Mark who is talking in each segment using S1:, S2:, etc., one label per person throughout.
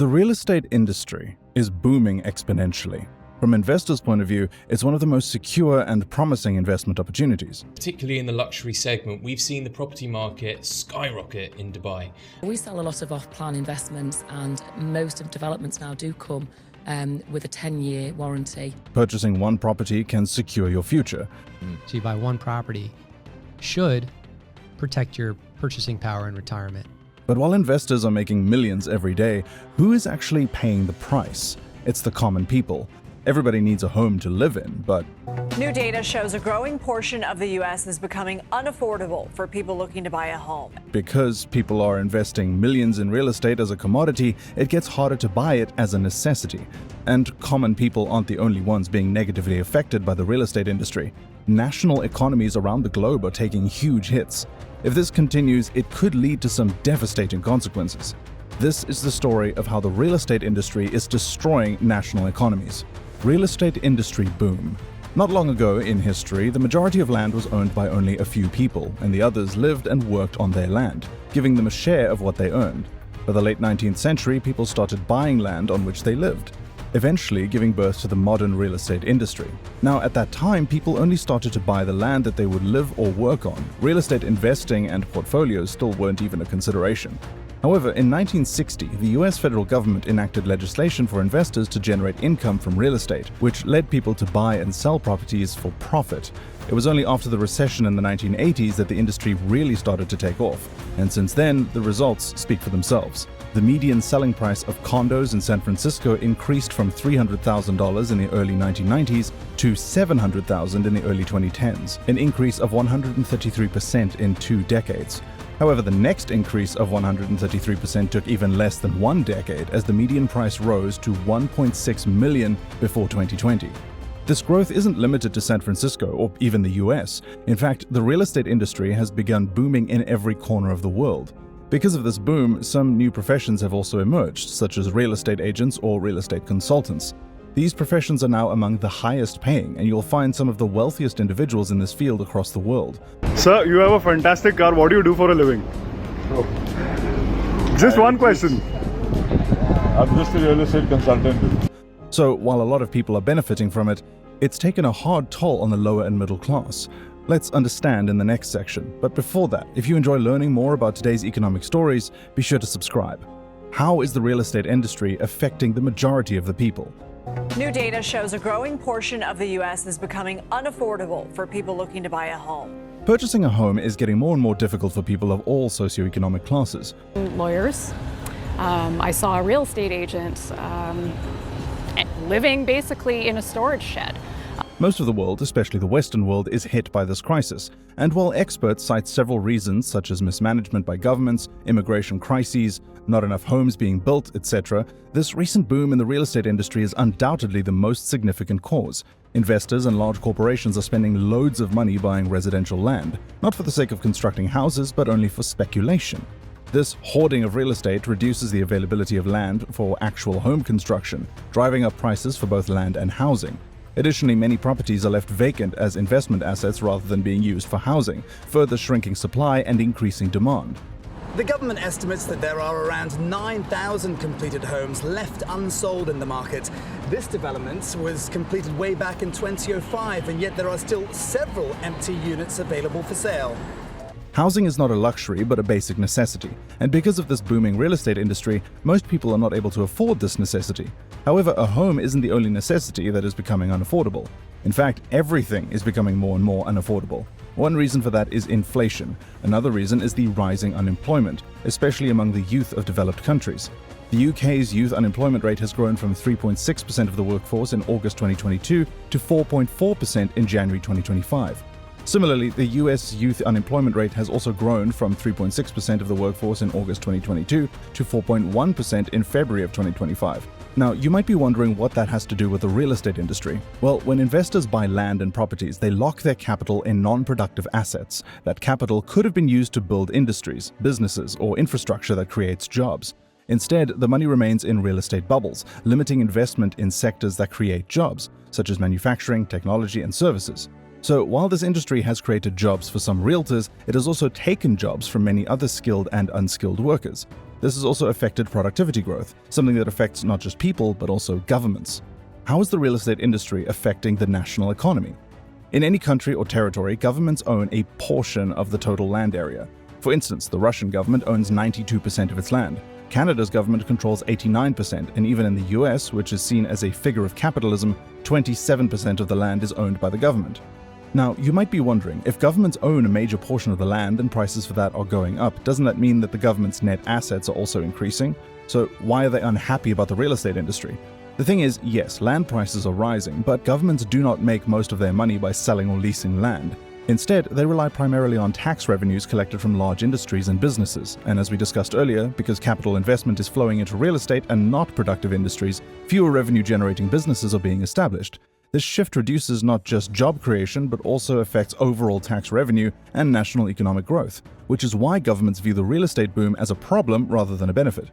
S1: The real estate industry is booming exponentially. From investors' point of view, it's one of the most secure and promising investment opportunities.
S2: Particularly in the luxury segment, we've seen the property market skyrocket in Dubai.
S3: We sell a lot of off-plan investments, and most of developments now do come with a 10-year warranty.
S1: Purchasing one property can secure your future.
S4: So you buy one property should protect your purchasing power in retirement.
S1: But while investors are making millions every day, who is actually paying the price? It's the common people. Everybody needs a home to live in, but
S5: new data shows a growing portion of the U.S. is becoming unaffordable for people looking to buy a home.
S1: because people are investing millions in real estate as a commodity, it gets harder to buy it as a necessity. And common people aren't the only ones being negatively affected by the real estate industry. National economies around the globe are taking huge hits. If this continues, it could lead to some devastating consequences. This is the story of how the real estate industry is destroying national economies. Real estate industry boom. Not long ago in history, the majority of land was owned by only a few people, and the others lived and worked on their land, giving them a share of what they earned. By the late 19th century, people started buying land on which they lived, eventually giving birth to the modern real estate industry. Now, at that time, people only started to buy the land that they would live or work on. Real estate investing and portfolios still weren't even a consideration. However, in 1960, the US federal government enacted legislation for investors to generate income from real estate, which led people to buy and sell properties for profit. It was only after the recession in the 1980s that the industry really started to take off. And since then, the results speak for themselves. The median selling price of condos in San Francisco increased from $300,000 in the early 1990s to $700,000 in the early 2010s, an increase of 133% in 2 decades. However, the next increase of 133% took even less than 1 decade, as the median price rose to $1.6 million before 2020. This growth isn't limited to San Francisco or even the US. In fact, the real estate industry has begun booming in every corner of the world. Because of this boom, some new professions have also emerged, such as real estate agents or real estate consultants. These professions are now among the highest paying, and you'll find some of the wealthiest individuals in this field across the world.
S6: Sir, you have a fantastic car. What do you do for a living? Just one question.
S7: I'm just a real estate consultant.
S1: So, while a lot of people are benefiting from it, it's taken a hard toll on the lower and middle class. Let's understand in the next section. But before that, if you enjoy learning more about today's economic stories, be sure to subscribe. How is the real estate industry affecting the majority of the people?
S5: New data shows a growing portion of the U.S. is becoming unaffordable for people looking to buy a home.
S1: Purchasing a home is getting more and more difficult for people of all socioeconomic classes.
S8: Lawyers. I saw a real estate agent living basically in a storage shed.
S1: Most of the world, especially the Western world, is hit by this crisis. And while experts cite several reasons such as mismanagement by governments, immigration crises, not enough homes being built, etc., this recent boom in the real estate industry is undoubtedly the most significant cause. Investors and large corporations are spending loads of money buying residential land, not for the sake of constructing houses, but only for speculation. This hoarding of real estate reduces the availability of land for actual home construction, driving up prices for both land and housing. Additionally, many properties are left vacant as investment assets rather than being used for housing, further shrinking supply and increasing demand.
S9: The government estimates that there are around 9,000 completed homes left unsold in the market. This development was completed way back in 2005, and yet there are still several empty units available for sale.
S1: Housing is not a luxury, but a basic necessity. And because of this booming real estate industry, most people are not able to afford this necessity. However, a home isn't the only necessity that is becoming unaffordable. In fact, everything is becoming more and more unaffordable. One reason for that is inflation. Another reason is the rising unemployment, especially among the youth of developed countries. The UK's youth unemployment rate has grown from 3.6% of the workforce in August 2022 to 4.4% in January 2025. Similarly, the US youth unemployment rate has also grown from 3.6% of the workforce in August 2022 to 4.1% in February of 2025. Now, you might be wondering what that has to do with the real estate industry. Well, when investors buy land and properties, they lock their capital in non-productive assets. That capital could have been used to build industries, businesses, or infrastructure that creates jobs. Instead, the money remains in real estate bubbles, limiting investment in sectors that create jobs, such as manufacturing, technology, and services. So while this industry has created jobs for some realtors, it has also taken jobs from many other skilled and unskilled workers. This has also affected productivity growth, something that affects not just people, but also governments. How is the real estate industry affecting the national economy? In any country or territory, governments own a portion of the total land area. For instance, the Russian government owns 92% of its land. Canada's government controls 89%, and even in the US, which is seen as a figure of capitalism, 27% of the land is owned by the government. Now, you might be wondering, if governments own a major portion of the land and prices for that are going up, doesn't that mean that the government's net assets are also increasing? So why are they unhappy about the real estate industry? The thing is, yes, land prices are rising, but governments do not make most of their money by selling or leasing land. Instead, they rely primarily on tax revenues collected from large industries and businesses. And as we discussed earlier, because capital investment is flowing into real estate and not productive industries, fewer revenue-generating businesses are being established. This shift reduces not just job creation, but also affects overall tax revenue and national economic growth, which is why governments view the real estate boom as a problem rather than a benefit.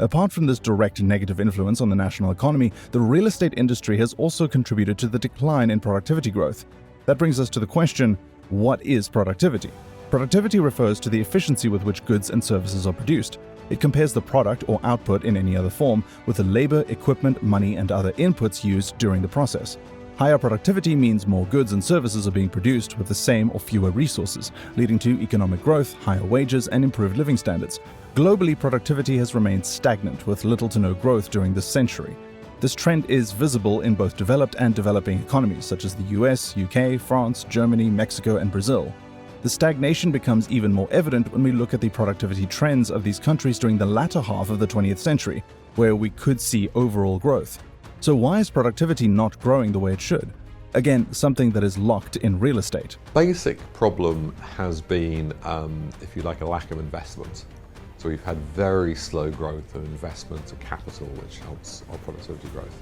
S1: Apart from this direct negative influence on the national economy, the real estate industry has also contributed to the decline in productivity growth. That brings us to the question, what is productivity? Productivity refers to the efficiency with which goods and services are produced. It compares the product or output in any other form with the labor, equipment, money, and other inputs used during the process. Higher productivity means more goods and services are being produced with the same or fewer resources, leading to economic growth, higher wages, and improved living standards. Globally, productivity has remained stagnant with little to no growth during this century. This trend is visible in both developed and developing economies such as the US, UK, France, Germany, Mexico, and Brazil. The stagnation becomes even more evident when we look at the productivity trends of these countries during the latter half of the 20th century, where we could see overall growth. So why is productivity not growing the way it should? Again, something that is locked in real estate.
S10: Basic problem has been, if you like, a lack of investment. So we've had very slow growth of investment of capital, which helps our productivity growth.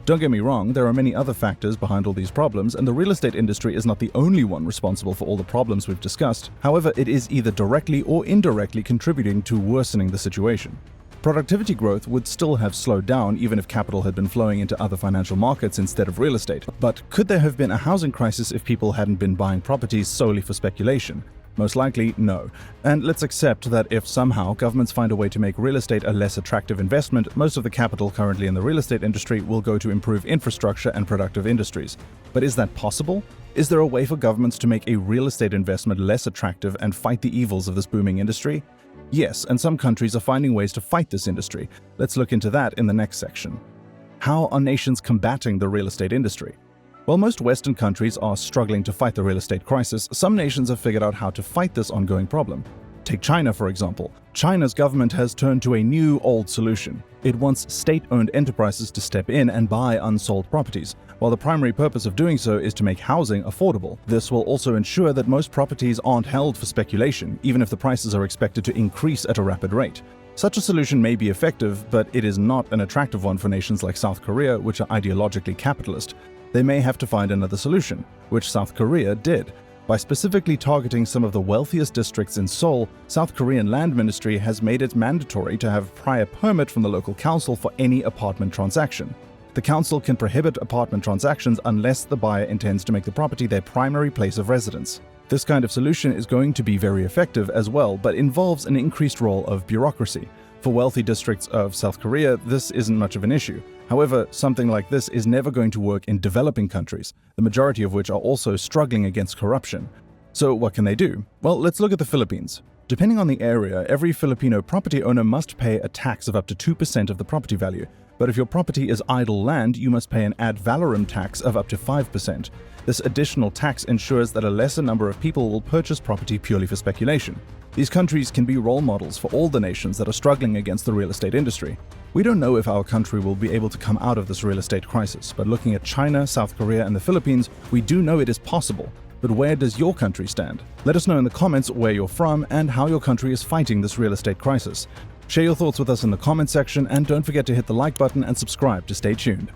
S1: Don't get me wrong, there are many other factors behind all these problems, and the real estate industry is not the only one responsible for all the problems we've discussed. However, it is either directly or indirectly contributing to worsening the situation. Productivity growth would still have slowed down even if capital had been flowing into other financial markets instead of real estate. But could there have been a housing crisis if people hadn't been buying properties solely for speculation? Most likely, no. And let's accept that if somehow governments find a way to make real estate a less attractive investment, most of the capital currently in the real estate industry will go to improve infrastructure and productive industries. But is that possible? Is there a way for governments to make a real estate investment less attractive and fight the evils of this booming industry? Yes, and some countries are finding ways to fight this industry. Let's look into that in the next section. How are nations combating the real estate industry? While most Western countries are struggling to fight the real estate crisis, some nations have figured out how to fight this ongoing problem. Take China, for example. China's government has turned to a new old solution. It wants state-owned enterprises to step in and buy unsold properties, while the primary purpose of doing so is to make housing affordable. This will also ensure that most properties aren't held for speculation, even if the prices are expected to increase at a rapid rate. Such a solution may be effective, but it is not an attractive one for nations like South Korea, which are ideologically capitalist. They may have to find another solution, which South Korea did. By specifically targeting some of the wealthiest districts in Seoul, South Korean Land Ministry has made it mandatory to have prior permit from the local council for any apartment transaction. The council can prohibit apartment transactions unless the buyer intends to make the property their primary place of residence. This kind of solution is going to be very effective as well, but involves an increased role of bureaucracy. For wealthy districts of South Korea, this isn't much of an issue. However, something like this is never going to work in developing countries, the majority of which are also struggling against corruption. So what can they do? Well, let's look at the Philippines. Depending on the area, every Filipino property owner must pay a tax of up to 2% of the property value. But if your property is idle land, you must pay an ad valorem tax of up to 5%. This additional tax ensures that a lesser number of people will purchase property purely for speculation. These countries can be role models for all the nations that are struggling against the real estate industry. We don't know if our country will be able to come out of this real estate crisis, but looking at China, South Korea, and the Philippines, we do know it is possible. But where does your country stand? Let us know in the comments where you're from and how your country is fighting this real estate crisis. Share your thoughts with us in the comment section, and don't forget to hit the like button and subscribe to stay tuned.